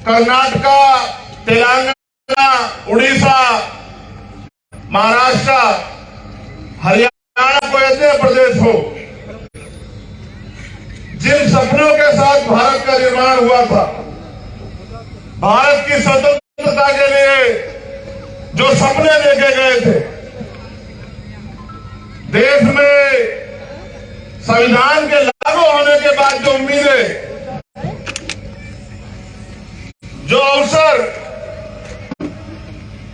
कर्नाटका, तेलंगाना, उड़ीसा, महाराष्ट्र, हरियाणा को ऐसे प्रदेश हो जिन सपनों के साथ भारत का निर्माण हुआ था, भारत की स्वतंत्रता के लिए जो सपने देखे गए थे, देश में संविधान के लागू होने के बाद जो उम्मीदें, जो अवसर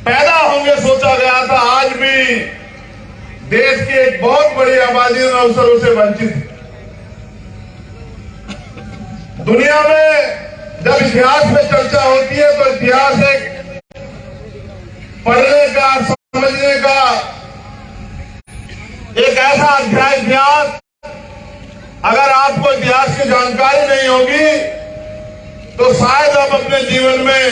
पैदा होंगे सोचा गया था, आज भी देश की एक बहुत बड़ी आबादी उन अवसरों से वंचित है। दुनिया में जब इतिहास में चर्चा होती है तो इतिहास एक पढ़ने का, समझने का एक ऐसा अध्याय इतिहास, अगर आपको इतिहास की जानकारी नहीं होगी तो शायद आप अपने जीवन में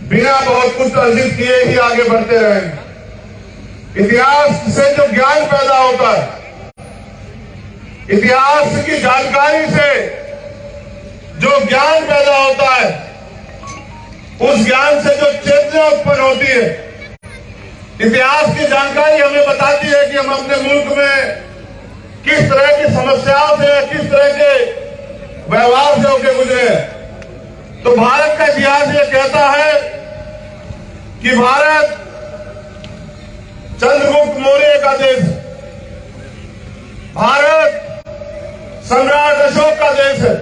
बिना बहुत कुछ अर्जित किए ही आगे बढ़ते रहेंगे। इतिहास से जो ज्ञान पैदा होता है, इतिहास की जानकारी से जो ज्ञान पैदा होता है, उस ज्ञान से जो चेतना उत्पन्न होती है, इतिहास की जानकारी हमें बताती है कि हम अपने मुल्क में किस तरह की समस्याओं से, किस तरह के व्यवहार से होकर गुजरे। तो भारत का इतिहास ये कहता है कि भारत चंद्रगुप्त मौर्य का देश, भारत सम्राट अशोक का देश है,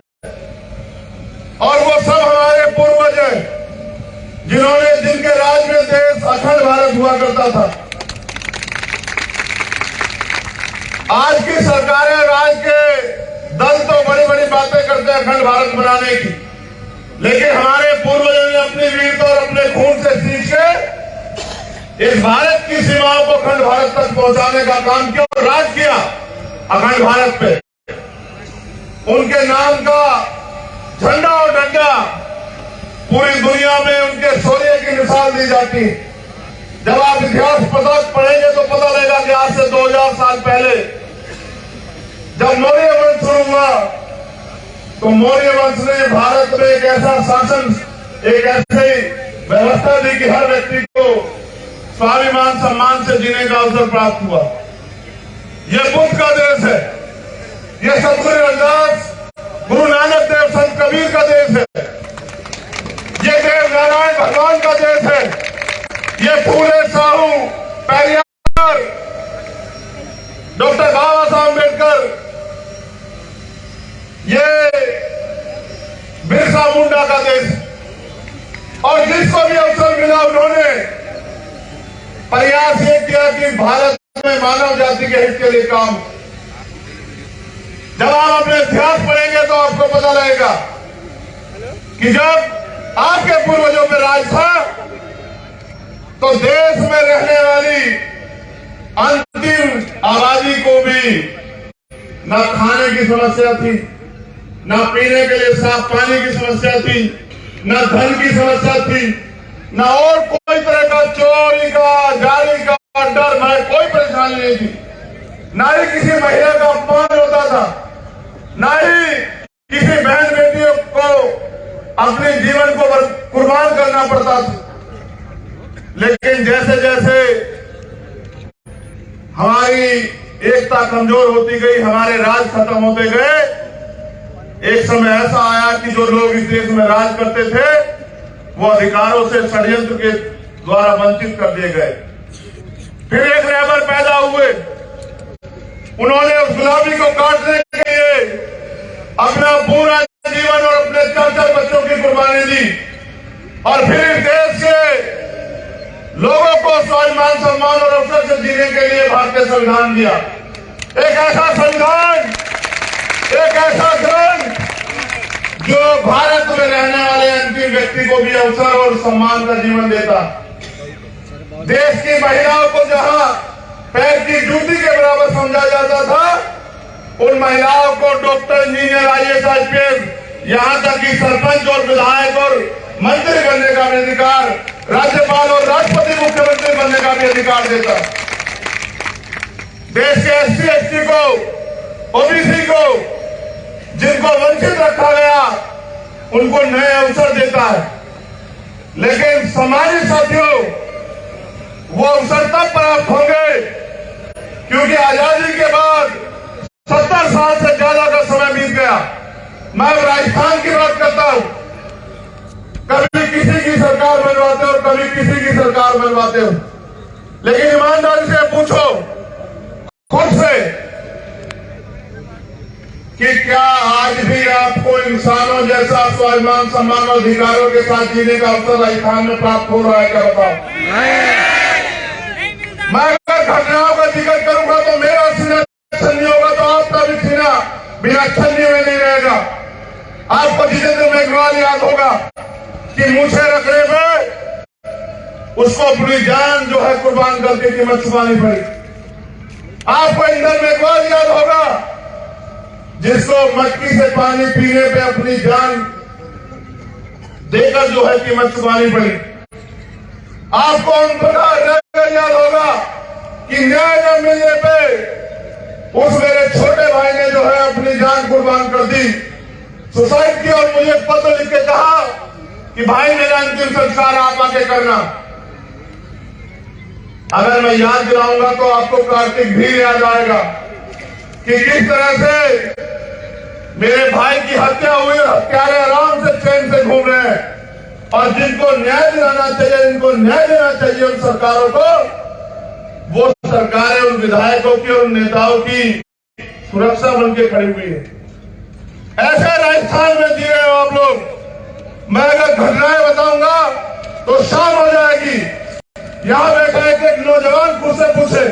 और वो सब हमारे पूर्वज हैं जिन्होंने, जिनके राज में देश अखंड भारत हुआ करता था। आज की सरकारें और आज के दल तो बड़ी बड़ी बातें करते हैं अखंड भारत बनाने की, लेकिन हमारे पूर्वजों ने अपनी वीरता और अपने खून से सींच के इस भारत की सीमाओं को अखंड भारत तक पहुंचाने का काम किया और राज किया अखंड भारत पे। उनके नाम का झंडा और डंडा पूरी दुनिया में उनके शौर्य की मिसाल दी जाती है। जब आप इतिहास पढ़ेंगे तो पता लगेगा कि आज से 2000 साल पहले जब मौर्य वंश शुरू हुआ तो मौर्य वंश ने भारत में एक ऐसा शासन, एक ऐसी व्यवस्था दी कि हर व्यक्ति को स्वाभिमान सम्मान से जीने का अवसर प्राप्त हुआ। यह बुद्ध का देश है, यह सतगुरु रविदास, गुरु नानक देव, संत कबीर का देश है, यह देव नारायण भगवान का देश है, यह फूले साहू, पेरियार, डॉक्टर बाबा साहब अम्बेडकर, ये बिरसा मुंडा का देश। और जिसको भी अवसर मिला उन्होंने प्रयास ये किया कि भारत में मानव जाति के हित के लिए काम। जब आप अपने इतिहास पढ़ेंगे तो आपको पता लगेगा कि जब आपके पूर्वजों पे राज था तो देश में रहने वाली अंतिम आबादी को भी न खाने की समस्या थी, न पीने के लिए साफ पानी की समस्या थी, न धन की समस्या थी, न और कोई तरह का चोरी का, जारी का डर, भय, कोई परेशानी नहीं थी। न ही किसी महिला का अपमान होता था, न ही किसी बहन बेटियों को अपने जीवन को कुर्बान करना पड़ता था। लेकिन जैसे जैसे हमारी एकता कमजोर होती गई, हमारे राज खत्म होते गए, एक समय ऐसा आया कि जो लोग इस देश में राज करते थे वो अधिकारों से षड्यंत्र के द्वारा वंचित कर दिए गए। फिर एक रहबर पैदा हुए, उन्होंने उस गुलामी को काटने के लिए अपना पूरा जीवन और अपने 4 बच्चों की कुर्बानी दी, और फिर इस देश के लोगों को स्वाभिमान सम्मान और अवसर से जीने के लिए भारतीय संविधान दिया। एक ऐसा संविधान, एक ऐसा ग्रंथ जो भारत में रहने वाले अंतिम व्यक्ति को भी अवसर और सम्मान का जीवन देता। देश की महिलाओं को जहां पैर की जूती के बराबर समझा जाता था, उन महिलाओं को डॉक्टर, इंजीनियर, IAS, IPS, यहां तक कि सरपंच और विधायक और मंत्री बनने का भी अधिकार, राज्यपाल और राष्ट्रपति, मुख्यमंत्री बनने का भी अधिकार देता। देश के SC, ST को, OBC को, जिनको वंचित रखा गया, उनको नए अवसर देता। सकता है, लेकिन सम्मानित साथियों, वो अवसर तब प्राप्त होंगे क्योंकि आजादी के बाद 70 साल से ज्यादा का समय बीत गया। मैं राजस्थान की बात करता हूं, कभी किसी की सरकार बनवाते हो, कभी किसी की सरकार बनवाते हो, लेकिन ईमानदारी से पूछो खुद से कि क्या आज भी आपको इंसानों जैसा स्वाभिमान, सम्मान और अधिकारों के साथ जीने का अवसर राजस्थान में प्राप्त हो रहा है? क्या बताओ? मैं अगर घटनाओं का जिक्र करूंगा तो मेरा सीना छन्नी होगा, तो आपका भी सीना बिना छन्नी में नहीं रहेगा। आपको जितेंद्र मेघवाल याद होगा कि मूछे रखने पे उसको अपनी जान जो है कुर्बान करके कीमत चुकानी पड़ी। आपको इंदर मेघवाल याद होगा जिसको मटकी से पानी पीने पे अपनी जान देकर जो है कीमत चुकानी पड़ी। आपको उन प्रकार याद होगा कि न्याय न मिलने पे उस मेरे छोटे भाई ने जो है अपनी जान कुर्बान कर दी, सुसाइड की, और मुझे पत्र लिख के कहा कि भाई मेरा अंतिम संस्कार आप आके करना। अगर मैं याद दिलाऊंगा तो आपको कार्तिक भी याद आएगा कि किस तरह से मेरे भाई की हत्या हुई, हत्यारे आराम से चैन से घूम रहे हैं, और जिनको न्याय दिलाना चाहिए, जिनको न्याय देना चाहिए उन सरकारों को, वो सरकारें उन विधायकों की और उन नेताओं की सुरक्षा बन के खड़ी हुई है। ऐसे राजस्थान में जी रहे हो आप लोग। मैं अगर घटनाएं बताऊंगा तो शाम हो जाएगी। यहां बैठा एक नौजवान खुद से पूछे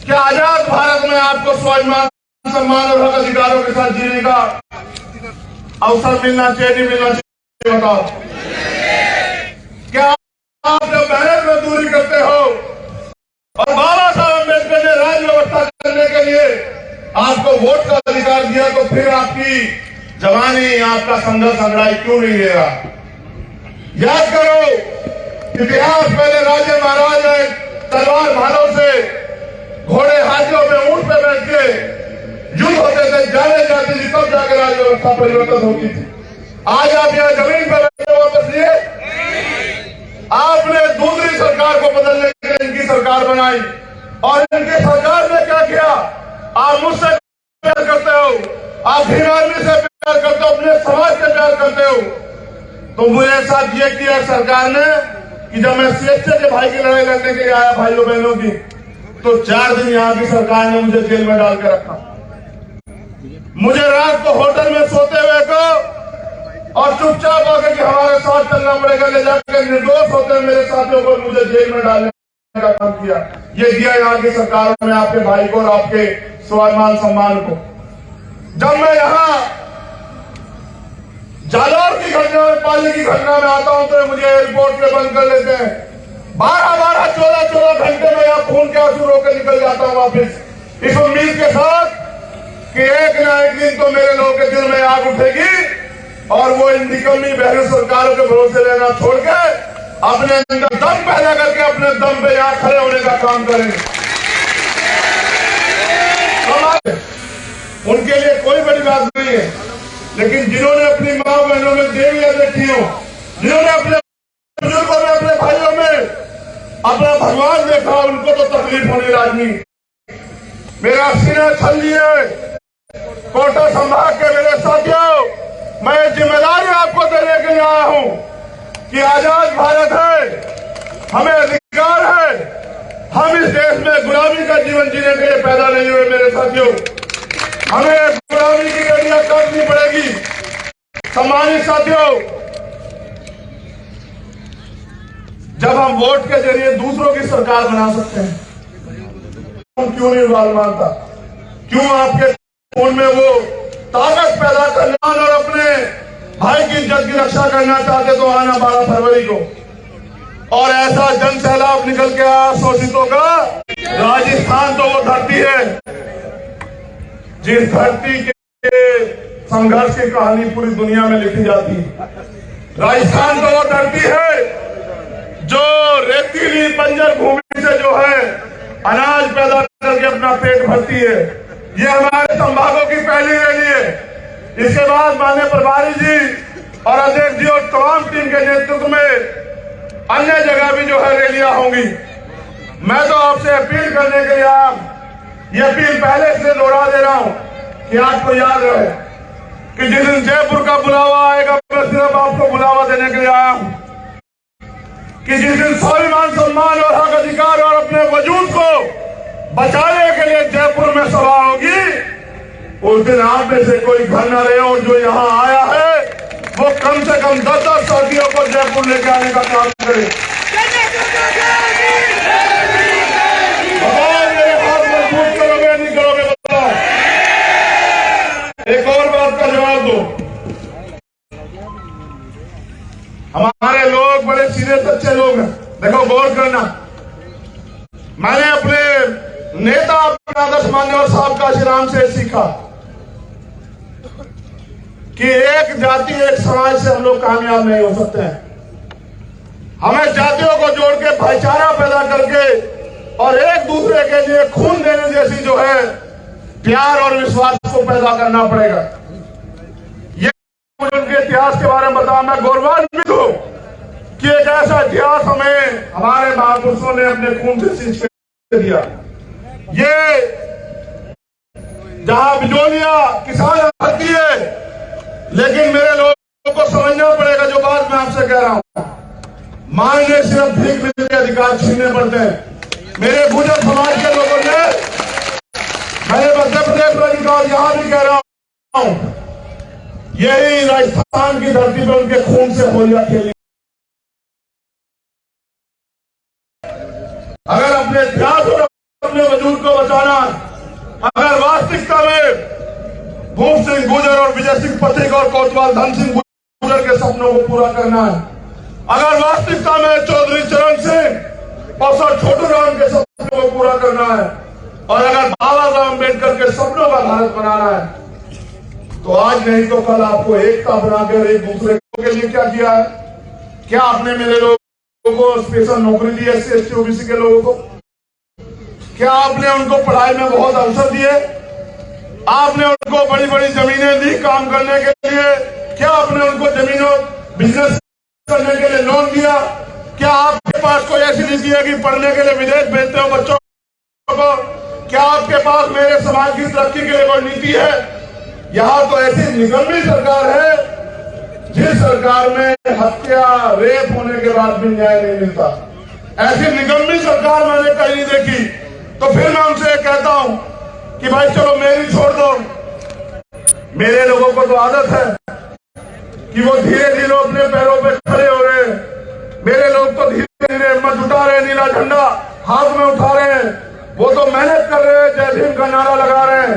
क्या आजाद भारत में आपको स्वाभिमान, सम्मान और हक अधिकारों के साथ जीने का अवसर मिलना चाहिए, नहीं मिलना चाहिए? बताओ। क्या आप जब मेहनत मजदूरी करते हो और बाबा साहब अम्बेडकर ने राज्य व्यवस्था करने के लिए आपको वोट का अधिकार दिया, तो फिर आपकी जवानी, आपका संघर्ष अंगड़ाई क्यों नहीं ले रहा? याद करो, इतिहास पहले राजे महाराज तलवार भालों से, घोड़े हाथियों में, ऊंट पे बैठ के युद्ध होते थे, जाने जाती थी, तब जाकर राज्य व्यवस्था परिवर्तन होती थी। आज आप यहाँ जमीन पर बैठे वापस लिए, आपने दूसरी सरकार को बदलने के लिए इनकी सरकार बनाई, और इनकी सरकार ने क्या किया? आप मुझसे प्यार करते हो, आप भीम आर्मी से प्यार करते हो, अपने समाज से प्यार करते हो, तो मुझे साथ ये किया सरकार ने कि जब मैं सीएसए के भाई की लड़ाई लड़ने के लिए आया, भाइयों बहनों की, तो 4 दिन यहाँ की सरकार ने मुझे जेल में डाल के रखा। मुझे रात को होटल में सोते हुए को और चुपचाप आकर के हमारे साथ चलना पड़ेगा, ले जाकर निर्दोष होते मेरे साथियों को मुझे जेल में डालने का काम किया। ये दिया यहाँ की सरकार ने आपके भाई को और आपके स्वाभिमान, सम्मान को। जब मैं यहाँ जालौर की घटना में, पाली की घटना में आता हूं तो मुझे एयरपोर्ट पे बंद कर लेते हैं। 12-12, 14-14 घंटे में यहाँ खून के आंसू रोके निकल जाता हूं वापिस, इस उम्मीद के साथ कि एक ना एक दिन तो मेरे लोगों के दिल में आग उठेगी और वो इन निकम्मी बहरी सरकारों के भरोसे लेना छोड़ के अपने अंदर दम पैदा करके अपने दम पे यहाँ खड़े होने का काम करेंगे। उनके लिए कोई बड़ी बात नहीं है, लेकिन जिन्होंने अपनी माँ बहनों में देवियां देखी हो, जिन्होंने अपने बुजुर्गों में, अपने भाइयों में अपना भगवान देखा, उनको तो तकलीफ होनी लाजमी। मेरा सीना छल लिए कोटा संभाग के मेरे साथियों, मैं जिम्मेदारी आपको देने के लिए आया हूं कि आजाद भारत है, हमें अधिकार है, हम इस देश में गुलामी का जीवन जीने के लिए पैदा नहीं हुए मेरे साथियों। हमें गुलामी की गड़ियां काटनी पड़ेगी। सम्मानित साथियों, जब हम वोट के जरिए दूसरों की सरकार बना सकते हैं, क्यों नहीं बाल मानता? क्यों आपके खून में वो ताकत पैदा करना और अपने भाई की इज्जत की रक्षा करना चाहते तो आना 12 फरवरी को, और ऐसा जन सैलाब निकल के आया शोषितों का। राजस्थान तो वो धरती है जिस धरती के संघर्ष की कहानी पूरी दुनिया में लिखी जाती है। राजस्थान तो वो धरती है जो रेतीली बंजर भूमि से जो है अनाज पैदा करके अपना पेट भरती है। ये हमारे संभागों की पहली रैली है। इसके बाद माननीय प्रभारी जी और अध्यक्ष जी और तमाम टीम के नेतृत्व में अन्य जगह भी जो है रैलियां होंगी। मैं तो आपसे अपील करने के लिए ये अपील पहले से दोहरा दे रहा हूं कि आपको याद रहे कि जिस दिन जयपुर का बुलावा आएगा, मैं सिर्फ आपको बुलावा देने के लिए आया हूं कि जिस दिन स्वाभिमान, सम्मान और हक अधिकार और अपने वजूद को बचाने के लिए जयपुर में सभा होगी, उस दिन आप में से कोई घर न रहे और जो यहाँ आया है वो कम से कम 10-10 साथियों को जयपुर लेके आने का काम करे। मेरे हाथ मजबूत करोगे नहीं करोगे बताओ। एक और बात का जवाब दो। हमारे लोग बड़े सीधे सच्चे लोग हैं। देखो गौर करना, मैंने अपने नेता अपने आदर्श मान्यवर साहब काशीराम से सीखा कि एक जाति एक समाज से हम लोग कामयाब नहीं हो सकते हैं। हमें जातियों को जोड़ के भाईचारा पैदा करके और एक दूसरे के लिए खून देने जैसी जो है प्यार और विश्वास को पैदा करना पड़ेगा। ये उनके इतिहास के बारे में बताया, मैं गौरवान्वित हूं कि एक ऐसा इतिहास हमें हमारे महापुरुषों ने अपने खून से सींच के दिया। ये जहां बिजोलिया किसान आती है, लेकिन मेरे लोगों को समझना पड़ेगा जो बात मैं आपसे कह रहा हूं। मांगने सिर्फ भीख मिलने के अधिकार छीनने पड़ते हैं। मेरे गुर्जर समाज के लोगों ने, मैंने मध्य प्रदेश में अधिकार यहां भी कह रहा हूं, यही राजस्थान की धरती पर उनके खून से होलियां खेली। अगर अपने इतिहास और अपने वजूद को बचाना, अगर वास्तविकता में भूप सिंह गुर्जर और विजय सिंह पथिक और कोतवाल धन सिंह गुर्जर के सपनों को पूरा करना है, अगर वास्तविकता में चौधरी चरण सिंह और सर छोटू राम के सपनों को पूरा करना है, और अगर बाबा साहब अम्बेडकर के सपनों का भारत बनाना है, तो आज नहीं तो कल आपको एकता बनाकर एक दूसरे के लिए क्या किया है? क्या आपने मेरे लोगों को स्पेशल नौकरी दी, SC ST OBC के लोगों को? क्या आपने उनको पढ़ाई में बहुत अवसर दिए? आपने उनको बड़ी बड़ी जमीनें दी काम करने के लिए? क्या आपने उनको जमीनों बिजनेस करने के लिए लोन दिया? क्या आपके पास कोई ऐसी नीति है कि पढ़ने के लिए विदेश भेजते हो बच्चों को? क्या आपके पास मेरे समाज की तरक्की के लिए कोई नीति है? यहाँ तो ऐसी निकम्मी सरकार है जिस सरकार में हत्या रेप होने के बाद भी न्याय नहीं मिलता। ऐसी निकम्मी सरकार मैंने कहीं नहीं देखी। तो फिर मैं उनसे कहता हूं कि भाई चलो मेरी छोड़ दो। मेरे लोगों को तो आदत है कि वो धीरे धीरे अपने पैरों पे खड़े हो रहे हैं। मेरे लोग तो धीरे धीरे हिम्मत जुटा रहे हैं, नीला झंडा हाथ में उठा रहे हैं, वो तो मेहनत कर रहे हैं, जय भीम का नारा लगा रहे हैं।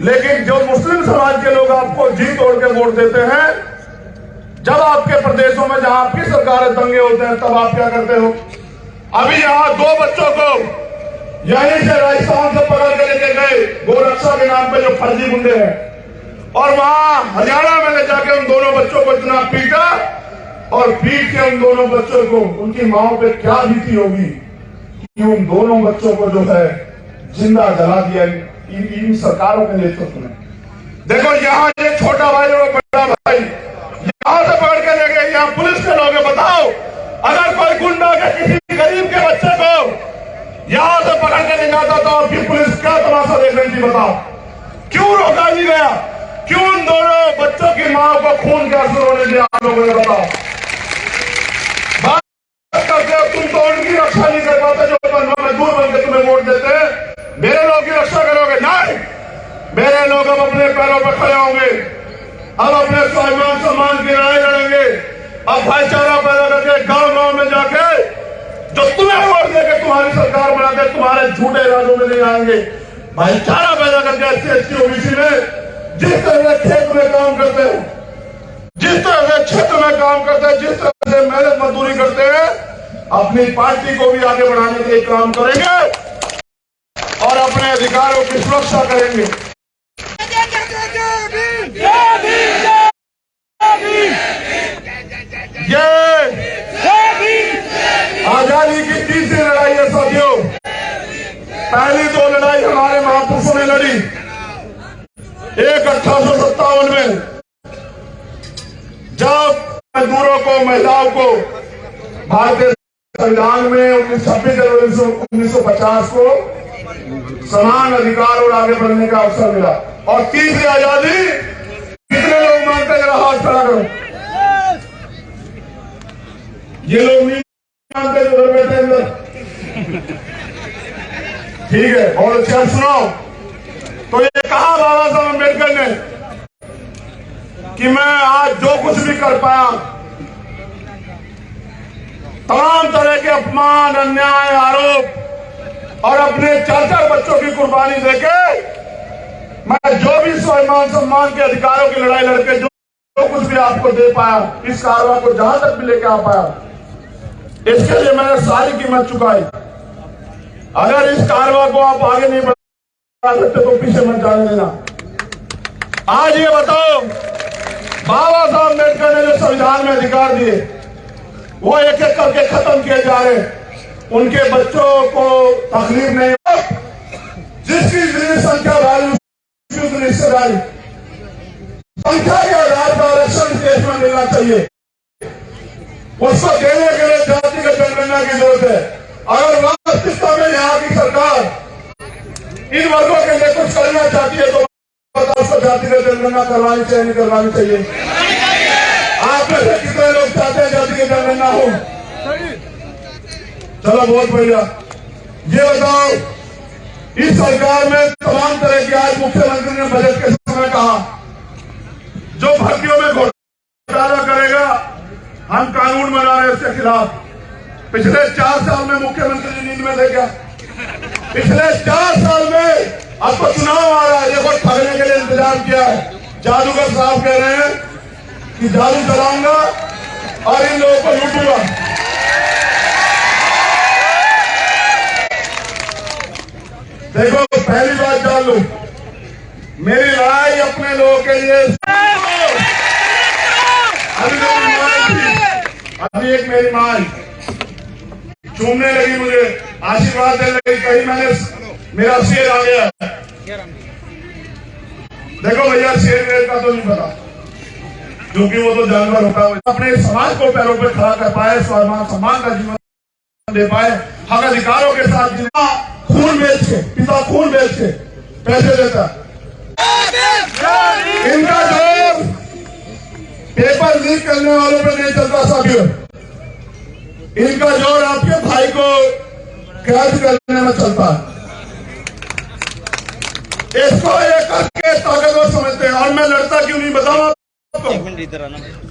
लेकिन जो मुस्लिम समाज के लोग आपको जी तोड़ के वोट देते हैं, जब आपके प्रदेशों में जहां आपकी सरकारें दंगे होते हैं, तब आप क्या करते हो? अभी यहां 2 बच्चों को यहीं से राजस्थान से पकड़ के लेके गए गोरक्षा के नाम पे, जो फर्जी गुंडे हैं, और वहां हरियाणा में ले जाके उन दोनों बच्चों को इतना पीटा, और पीट के उन दोनों बच्चों को, उनकी माओ पे क्या बीती होगी कि उन दोनों बच्चों को जो है जिंदा जला दिया इन सरकारों के नेतृत्व में। देखो यहाँ एक छोटा भाई और बड़ा भाई यहां से पकड़ के ले गए, यहाँ पुलिस के लोग बताओ, अगर कोई गुंडा के किसी गरीब के बच्चे को यहां से पकड़ के ले जाता तो आपकी पुलिस क्या तमाशा देख रही थी? बताओ क्यों रोका नहीं गया? क्यों उन दोनों बच्चों की मां को खून के आंसू रोने दिया? आप लोगों ने बताओ। बात करते हो तुम तो उनकी रक्षा नहीं कर पाते जो मजदूर बनकर तुम्हें वोट देते हैं। मेरे लोग की रक्षा करोगे? नहीं, मेरे लोग अब अपने पैरों पर खड़े होंगे, अब अपने स्वाभिमान सम्मान की लड़ाई लड़ेंगे, अब भाईचारा पैदा करके गांव गांव में जाके जो तुम्हें वोट देकर तुम्हारी सरकार बनाकर तुम्हारे झूठे इरादों में नहीं आएंगे, भाईचारा पैदा करके SC ST OBC में जिस तरह से खेत में काम करते हैं, जिस तरह से क्षेत्र में काम करते हैं, जिस तरह से मेहनत मजदूरी करते हैं, अपनी पार्टी को भी आगे बढ़ाने के लिए काम करेंगे और अपने अधिकारों की सुरक्षा करेंगे। ये आजादी की तीसरी लड़ाई है साथियों। पहली 2 लड़ाई हमारे महापुरुषों ने लड़ी। एक 1857 में मजदूरों को, महिलाओं को भारतीय संविधान में 26 जनवरी 1950 को समान अधिकार और आगे बढ़ने का अवसर मिला। और तीसरी आजादी कितने लोग मानते हैं? जरा हाथ खड़ा करो। ये लोग नहीं मानते जो उधर बैठे अंदर। ठीक है, बहुत अच्छा। सुनो, तो ये कहा बाबा साहब अम्बेडकर ने कि मैं आज जो कुछ भी कर पाया, तमाम तरह के अपमान, अन्याय, आरोप और अपने 4-4 बच्चों की कुर्बानी देके मैं जो भी स्वाभिमान सम्मान के अधिकारों की लड़ाई लड़के जो कुछ भी आपको दे पाया, इस कारवां को जहां तक भी लेके आ पाया, इसके लिए मैंने सारी कीमत चुकाई। अगर इस कारवां को आप आगे नहीं बढ़ा सकते तो पीछे मत जाने देना। आज ये बताओ, बाबा साहब अम्बेडकर ने जो संविधान में अधिकार दिए वो एक एक करके खत्म किए जा रहे हैं। उनके बच्चों को तकलीफ नहीं हो, जिसकी जितनी संख्या वाली उसकी उतनी हिस्सेदारी, संख्या के आधार पर आरक्षण देश में मिलना चाहिए। उसको देने के लिए जातिगत जनगणना की जरूरत है। अगर वास्तविकता में यहाँ की सरकार इन वर्गों के लिए कुछ करना चाहती है तो उसको जातिगत जनगणना करवानी चाहिए, नहीं करवानी चाहिए? आप में से कितने लोग चाहते हैं जातिगत जनगणना हो? चलो, बहुत बढ़िया। ये बताओ, इस सरकार में तमाम तरह की, आज मुख्यमंत्री ने बजट के समय कहा जो भर्तियों में घोटाला करेगा हम कानून बना रहे हैं उसके खिलाफ। पिछले 4 साल में मुख्यमंत्री नींद में देखा, पिछले 4 साल में, अब तो चुनाव आ रहा है, देखो ठगने के लिए इंतजाम किया है। जादूगर साहब कह रहे हैं कि जादू चलाऊंगा और इन लोगों को लूटूंगा। देखो, पहली बात जान लो, मेरी लड़ाई अपने लोगों के लिए। अभी एक मेरी माँ चूमने लगी, मुझे आशीर्वाद देने लगी, कहीं मेरा शेर आ गया। देखो भैया, शेर का तो नहीं पता, क्योंकि वो तो जानवर होता है। अपने समाज को पैरों पर खड़ा कर पाए, स्वाभिमान सम्मान का जीवन दे पाए, हक अधिकारों के साथ जीना। खून बेच के, पिता खून बेच के पैसे देता। इनका जोर पेपर लीक करने वालों पर नहीं चलता साथियों, इनका जोर आपके भाई को कैद करने में चलता है। इसको एक करके ताकतवर समझते हैं। और मैं लड़ता क्यों नहीं बताऊं आपको?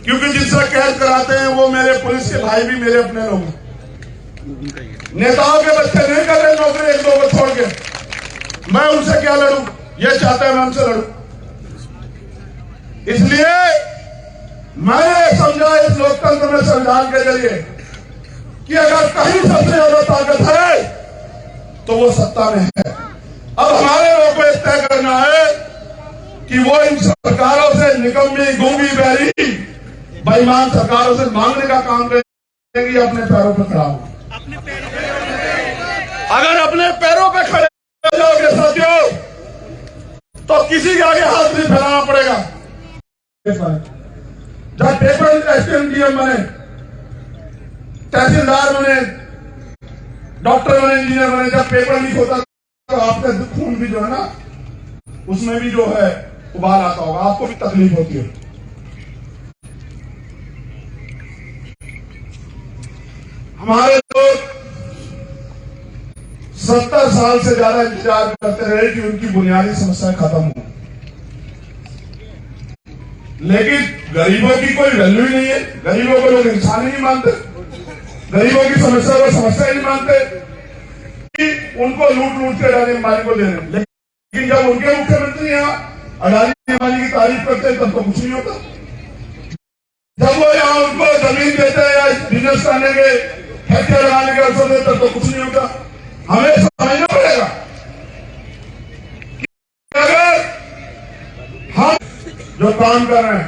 क्योंकि जिनसे कैद कराते हैं वो मेरे पुलिस के भाई भी मेरे अपने लोग। नेताओं के बच्चे नहीं कर रहे नौकरी 1-2 को छोड़ के, मैं उनसे क्या लड़ूं? ये चाहते हैं मैं उनसे लड़ूं। इसलिए मैंने समझा इस लोकतंत्र में, संविधान के जरिए, कि अगर कहीं सबसे ज्यादा ताकत है तो वो सत्ता में है। अब हमारे लोगों को यह तय करना है कि वो इन सरकारों से, निकम्मी, गूंगी, बहरी, बेईमान सरकारों से मांगने का काम करेंगे, अपने पैरों पर खड़ा हो। अगर अपने पैरों पे खड़े हो जाओगे साथियों, तो किसी के आगे हाथ नहीं फैलाना पड़ेगा। जब पेपर एसडीएम बने, तहसीलदार बने, डॉक्टर बने, इंजीनियर बने, जब पेपर लीक होता तो आपका खून भी जो है ना, उसमें भी जो है उबाल आता होगा, आपको भी तकलीफ होती है। हमारे लोग 70 साल से ज्यादा इंतजार करते रहे कि उनकी बुनियादी समस्याएं खत्म हो, लेकिन गरीबों की कोई वैल्यू ही नहीं है। गरीबों को लोग इंसान ही नहीं मानते, गरीबों की समस्या को समस्या ही नहीं मानते, कि उनको लूट के अडानी अंबानी को दे रहे हैं। लेकिन जब उनके मुख्यमंत्री यहाँ अडानी अंबानी की तारीफ करते हैं तब तो कुछ नहीं होता। जब वो यहाँ उनको जमीन देते हैं या बिजनेस करने के, फैक्ट्री लगाने के अवसर देते तब तो कुछ नहीं होता। हमें समझना पड़ेगा कि अगर हम जो काम कर रहे हैं,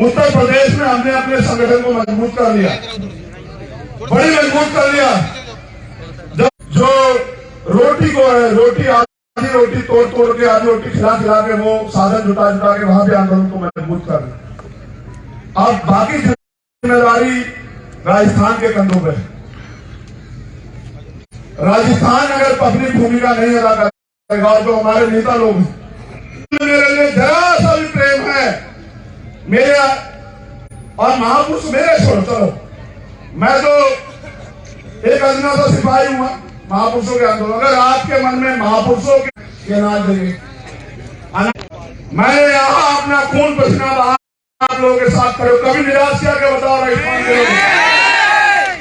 उत्तर प्रदेश में हमने अपने संगठन को मजबूत कर लिया, बड़ी मजबूत कर लिया। जब जो रोटी को है, रोटी आधी रोटी तोड़ के, आधी रोटी खिला के वो साधन जुटा के वहां भी आंदोलन को मजबूत कर लिया। अब बाकी जिम्मेदारी राजस्थान के कंधों पर। राजस्थान अगर अपनी भूमिका नहीं अदा करेगा और जो हमारे नेता लोग हैं, मेरे लिए जरा सा भी प्रेम है मेरे और महापुरुष मेरे छोड़, चलो मैं तो एक अजना सा सिपाही हुआ महापुरुषों के आंदोलन। अगर आपके मन में महापुरुषों के नाम देंगे, मैंने यहाँ अपना खून पसीना बहा आप लोगों के साथ खड़े, कभी निराश किया के बताओ राजस्थान के लोग,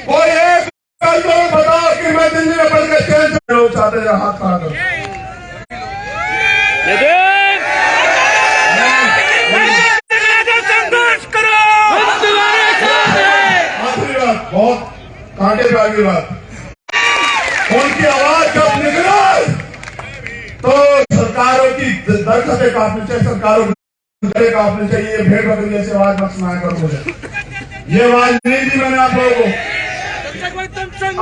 कोई एक कल बताओ कि मैं दिल्ली में बढ़ के चैन से लोग चाहते हैं हाथ खड़ा करो। बहुत कांटे पे आगे बात, उनकी आवाज जब निकले तो सरकारों की दरख्तें काटनी चाहिए, सरकारों की काटनी चाहिए। ये भेड़ बकरी जैसी आवाज मत सुनाया करो मुझे, ये आवाज नहीं दी मैंने आप लोगों को।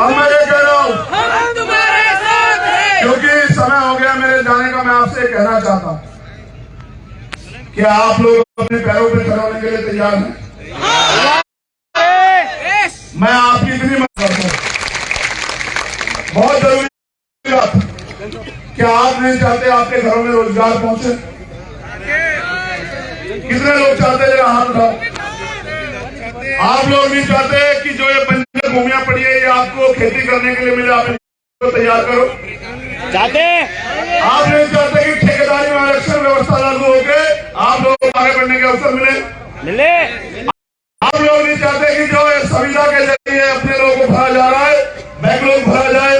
अब मैं ये कह रहा हूँ क्योंकि समय हो गया मेरे जाने का, मैं आपसे कहना चाहता हूँ कि आप लोग अपने पैरों पे खड़े होने के लिए तैयार हैं। मैं आपकी इतनी मदद करता हूँ, बहुत जरूरी बात, क्या आप नहीं चाहते आपके घरों में रोजगार पहुंचे? कितने लोग चाहते हैं? जरा हाथ उठाओ। आप लोग नहीं चाहते कि जो ये बंजर भूमियां पड़ी है ये आपको खेती करने के लिए मिले, आप इनको तैयार करो। चाहते आप नहीं चाहते कि ठेकेदारी में आरक्षण व्यवस्था लागू होकर आप लोगों को आगे बढ़ने के अवसर मिले? आप लोग नहीं चाहते कि जो संविदा के जरिए अपने लोगों को भरा जा रहा है, बैंक लोग भरा जाए?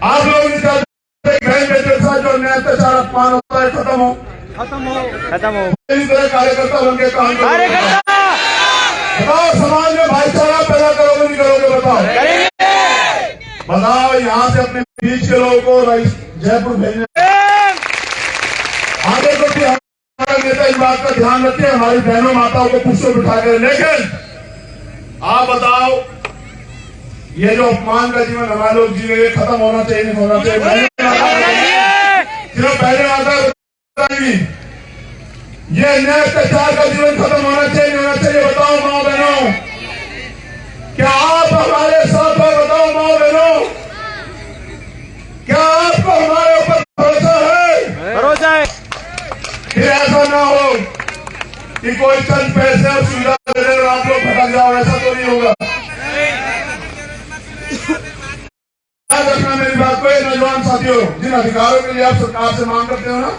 आप लोग नहीं चाहते बहन बेटे के साथ जो अन्याय अत्याचार अपमान होता है खत्म हो? इस तरह कार्यकर्ता बन के काम करो। बताओ समाज में भाईचारा पैदा करोगे नहीं करोगे? बताओ यहाँ से अपने बीच के लोगों को जयपुर भेजने आगे तो हमारा नेता इस बात का ध्यान रखे, हमारी बहनों माताओं को पुष्पों बिठा कर। लेकिन आप बताओ ये जो अपमान का जीवन हमारे लोग जी रहे खत्म होना चाहिए नहीं होना चाहिए? सिर्फ पहले माता बताएंगी ये अन्याय अत्याचार का जीवन खत्म होना चाहिए नहीं होना चाहिए? बताओ माँ बहनों, क्या आप हमारे साथ हो? बताओ माँ बहनों, क्या आपको हमारे ऊपर भरोसा है? भरोसा है। फिर ऐसा ना हो कि कोई चंद पैसे और सुविधा दे दे और आप लोग भटक जाओ, ऐसा तो नहीं होगा। याद रखना मेरी बात को, नौजवान साथियों, जिन अधिकारों के लिए आप सरकार से मांग करते हो ना,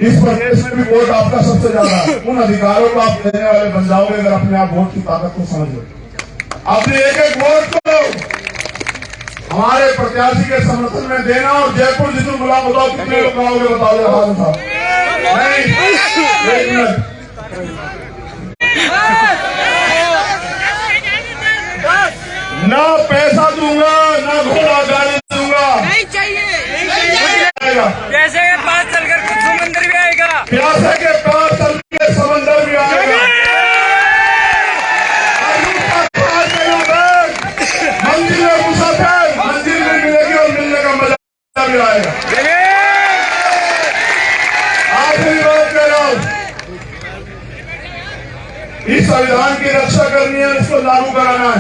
इस प्रदेश में भी वोट आपका सबसे ज्यादा है। उन अधिकारों को आप देने वाले बन जाओगे अगर अपने आप वोट की ताकत को समझ लो। अपने एक एक वोट को हमारे प्रत्याशी के समर्थन में देना और जयपुर जितने गुलाम बताओ कितने लोग आओगे? बताओ हाथ उठाओ। नहीं, एक मिनट, ना पैसा दूंगा ना घोड़ा गाड़ी दूंगा, नहीं चाहिए। प्यासे के पास चलकर कुछ समंदर भी आएगा, प्यासे के पास चल के समंदर भी आएगा। मंजिल में मुसाफिर मंजिल में मिलेगी और मिलने का मजा भी आएगा। आखिरी बात कह रहा हूं, इस संविधान की रक्षा करनी है, इसको लागू कराना है।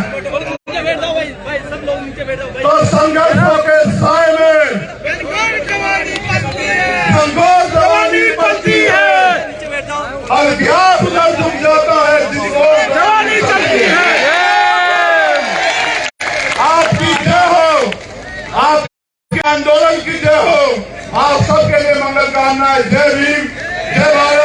तो संघर्षों के साए में घनघोर जवानी बनती है और इतिहास उधर झुक जाता है जिसको जवानी चलती है। आपकी जय हो, आपके आंदोलन की जय हो, आप सबके लिए मंगल कामनाएं। जय भीम, जय भारत।